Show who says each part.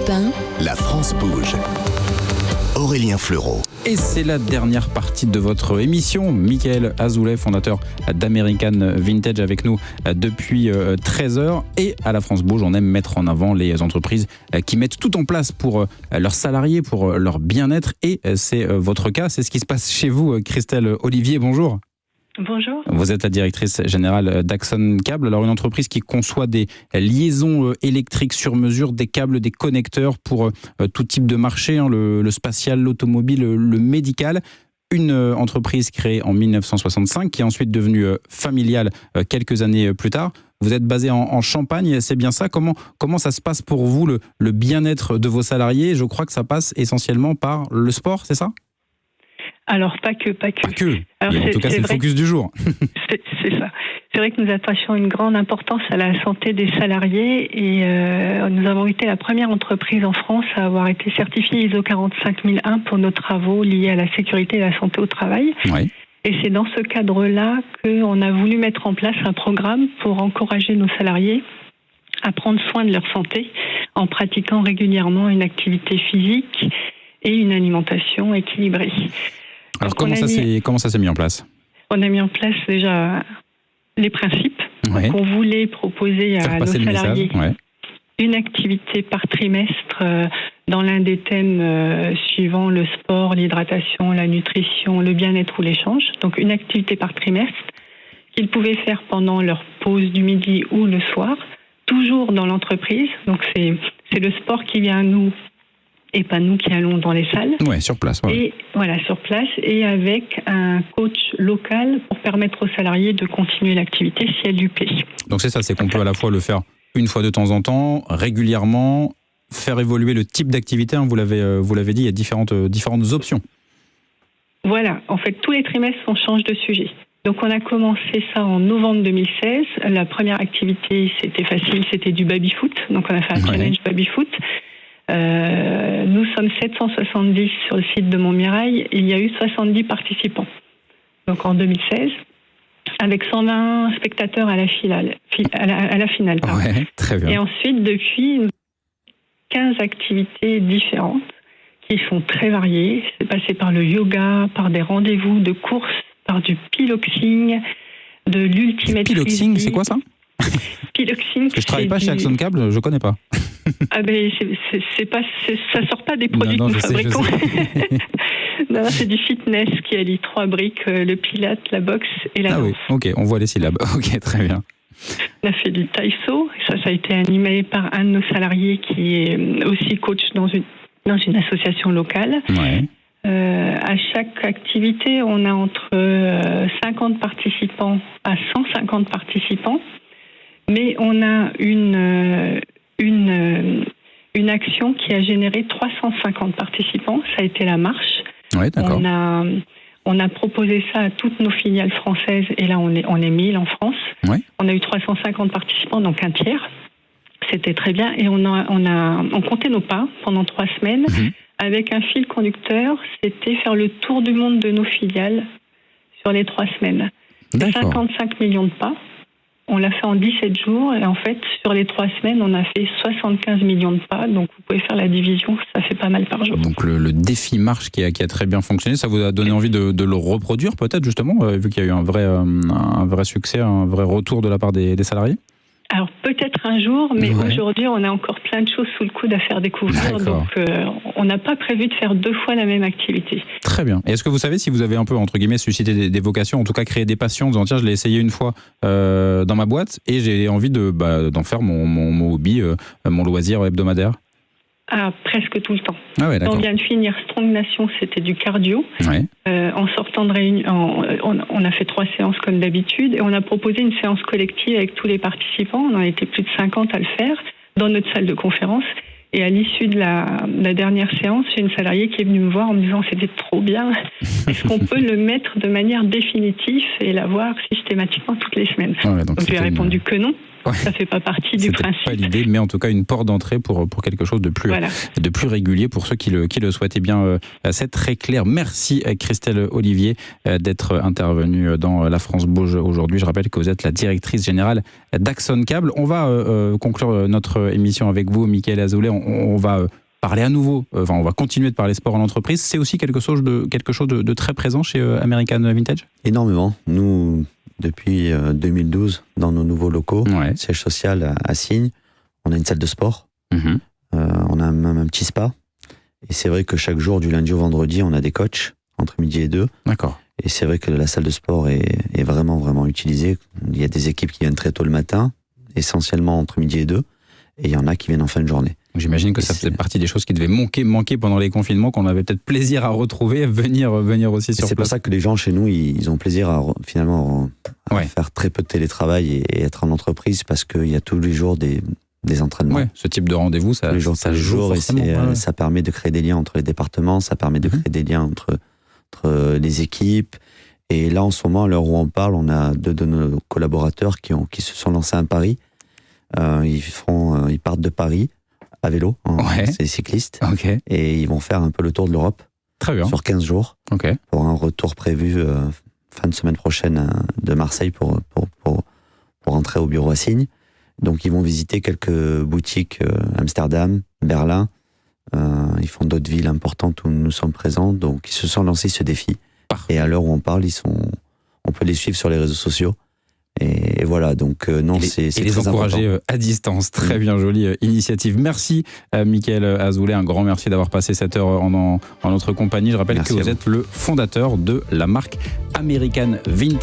Speaker 1: Europe 1.
Speaker 2: La France bouge. Aurélien Fleureau.
Speaker 3: Et c'est la dernière partie de votre émission. Michael Azoulay, fondateur d'American Vintage, avec nous depuis 13h. Et à la France Bouge, on aime mettre en avant les entreprises qui mettent tout en place pour leurs salariés, pour leur bien-être. Et c'est votre cas, c'est ce qui se passe chez vous. Christelle Olivier, bonjour.
Speaker 4: Bonjour.
Speaker 3: Vous êtes la directrice générale d'Axon Câble. Alors, une entreprise qui conçoit des liaisons électriques sur mesure, des câbles, des connecteurs pour tout type de marché, le spatial, l'automobile, le médical. Une entreprise créée en 1965 qui est ensuite devenue familiale quelques années plus tard. Vous êtes basé en Champagne, c'est bien ça. Comment ça se passe pour vous, le bien-être de vos salariés? Je crois que ça passe essentiellement par le sport, c'est ça?
Speaker 4: Alors, pas que. Alors,
Speaker 3: en tout cas, c'est le focus du jour.
Speaker 4: C'est ça. C'est vrai que nous attachons une grande importance à la santé des salariés et nous avons été la première entreprise en France à avoir été certifiée ISO 45001 pour nos travaux liés à la sécurité et la santé au travail.
Speaker 3: Oui.
Speaker 4: Et c'est dans ce cadre-là qu'on a voulu mettre en place un programme pour encourager nos salariés à prendre soin de leur santé en pratiquant régulièrement une activité physique et une alimentation équilibrée.
Speaker 3: Alors, comment ça s'est mis en place? On
Speaker 4: a mis en place déjà les principes.
Speaker 3: Ouais.
Speaker 4: Donc, on voulait proposer à nos salariés une activité par trimestre dans l'un des thèmes suivants, le sport, l'hydratation, la nutrition, le bien-être ou l'échange. Donc une activité par trimestre qu'ils pouvaient faire pendant leur pause du midi ou le soir, toujours dans l'entreprise. Donc c'est le sport qui vient à nous et pas nous qui allons dans les salles.
Speaker 3: Oui, sur place. Ouais.
Speaker 4: Et voilà, sur place, et avec un coach local pour permettre aux salariés de continuer l'activité si elle lui plaît.
Speaker 3: Donc c'est ça, c'est qu'on peut à la fois le faire une fois de temps en temps, régulièrement, faire évoluer le type d'activité. Vous l'avez dit, il y a différentes options.
Speaker 4: Voilà, en fait, tous les trimestres, on change de sujet. Donc on a commencé ça en novembre 2016. La première activité, c'était facile, c'était du baby-foot. Donc on a fait un challenge baby-foot. Nous sommes 770 sur le site de Montmirail. Il y a eu 70 participants. Donc en 2016, avec 120 spectateurs à la finale.
Speaker 3: Ouais, très bien.
Speaker 4: Et ensuite, depuis, 15 activités différentes qui sont très variées. C'est passé par le yoga, par des rendez-vous de course, par du piloxing, de l'ultimate.
Speaker 3: Piloxing, c'est quoi ça?
Speaker 4: Piloxing.
Speaker 3: Parce que je travaille pas chez Axon Câble, je connais pas.
Speaker 4: Ah ben ça sort pas des produits que nous fabriquons. Non, c'est du fitness qui allie 3 briques, le pilate, la boxe et la danse.
Speaker 3: Ah oui, ok, on voit les syllabes. Ok, très bien.
Speaker 4: On a fait du taïso, ça a été animé par un de nos salariés qui est aussi coach dans une association locale.
Speaker 3: Ouais.
Speaker 4: À chaque activité, on a entre 50 participants à 150 participants, mais on a une action qui a généré 350 participants, ça a été la marche.
Speaker 3: Ouais, d'accord.
Speaker 4: On a proposé ça à toutes nos filiales françaises et là on est 1000 en France.
Speaker 3: Ouais.
Speaker 4: On a eu 350 participants, donc un tiers. C'était très bien et on comptait nos pas pendant 3 semaines avec un fil conducteur. C'était faire le tour du monde de nos filiales sur les 3 semaines.
Speaker 3: D'accord.
Speaker 4: 55 millions de pas. On l'a fait en 17 jours et en fait, sur les 3 semaines, on a fait 75 millions de pas. Donc, vous pouvez faire la division, ça fait pas mal par jour.
Speaker 3: Donc, le défi marche qui a très bien fonctionné, ça vous a donné envie de le reproduire peut-être justement, vu qu'il y a eu un vrai succès, un vrai retour de la part des salariés?
Speaker 4: Alors, peut-être un jour, mais aujourd'hui, on a encore plein de choses sous le coude à faire découvrir.
Speaker 3: D'accord.
Speaker 4: Donc, on n'a pas prévu de faire 2 fois la même activité.
Speaker 3: Très bien. Et est-ce que vous savez si vous avez un peu, entre guillemets, suscité des vocations, en tout cas créé des passions, en disant tiens, je l'ai essayé une fois dans ma boîte et j'ai envie d'en faire mon hobby, mon loisir hebdomadaire?
Speaker 4: Ah, presque tout le temps.
Speaker 3: Ah ouais, d'accord.
Speaker 4: On vient de finir Strong Nation, c'était du cardio.
Speaker 3: Ouais.
Speaker 4: En sortant de réunion, on a fait 3 séances comme d'habitude et on a proposé une séance collective avec tous les participants. On en était plus de 50 à le faire dans notre salle de conférence. Et à l'issue de la dernière séance, j'ai une salariée qui est venue me voir en me disant c'était trop bien. Est-ce qu'on peut le mettre de manière définitive et l'avoir systématiquement toutes les semaines?
Speaker 3: Ouais, donc
Speaker 4: je lui ai répondu que non. Ça fait pas partie du principe.
Speaker 3: Pas l'idée, mais en tout cas une porte d'entrée pour quelque chose de plus régulier pour ceux qui le souhaitent. Eh bien, c'est très clair. Merci Christelle Olivier d'être intervenue dans La France Bouge aujourd'hui. Je rappelle que vous êtes la directrice générale d'Axon Câble. On va conclure notre émission avec vous, Michael Azoulay. On va parler à nouveau, on va continuer de parler sport en entreprise. C'est aussi quelque chose de très présent chez American Vintage ?
Speaker 1: Énormément. Nous, depuis 2012, dans nos nouveaux locaux, siège social à Signes, on a une salle de sport. On a même un petit spa. Et c'est vrai que chaque jour, du lundi au vendredi, on a des coachs entre midi et 2.
Speaker 3: D'accord.
Speaker 1: Et c'est vrai que la salle de sport est vraiment, vraiment utilisée. Il y a des équipes qui viennent très tôt le matin, essentiellement entre midi et 2. Et il y en a qui viennent en fin de journée.
Speaker 3: J'imagine que ça faisait partie des choses qui devaient manquer pendant les confinements, qu'on avait peut-être plaisir à retrouver, venir aussi sur place.
Speaker 1: C'est pour ça que les gens chez nous, ils ont plaisir à faire très peu de télétravail et être en entreprise, parce qu'il y a tous les jours des entraînements.
Speaker 3: Ouais, ce type de rendez-vous, ça joue forcément.
Speaker 1: Et ça permet de créer des liens entre les départements, ça permet de créer des liens entre les équipes. Et là, en ce moment, à l'heure où on parle, on a 2 de nos collaborateurs qui se sont lancés à Paris. Ils partent de Paris à vélo, c'est des cyclistes, et ils vont faire un peu le tour de l'Europe sur 15 jours, pour un retour prévu fin de semaine prochaine de Marseille pour rentrer au bureau à Signes. Donc ils vont visiter quelques boutiques, Amsterdam, Berlin, ils font d'autres villes importantes où nous sommes présents, donc ils se sont lancés ce défi. Et à l'heure où on parle, on peut les suivre sur les réseaux sociaux. Et voilà, donc c'est très
Speaker 3: les encourager
Speaker 1: important.
Speaker 3: À distance. Très bien, jolie initiative. Merci Michael Azoulay, un grand merci d'avoir passé cette heure en notre compagnie. Je rappelle que vous êtes le fondateur de la marque American Vintage.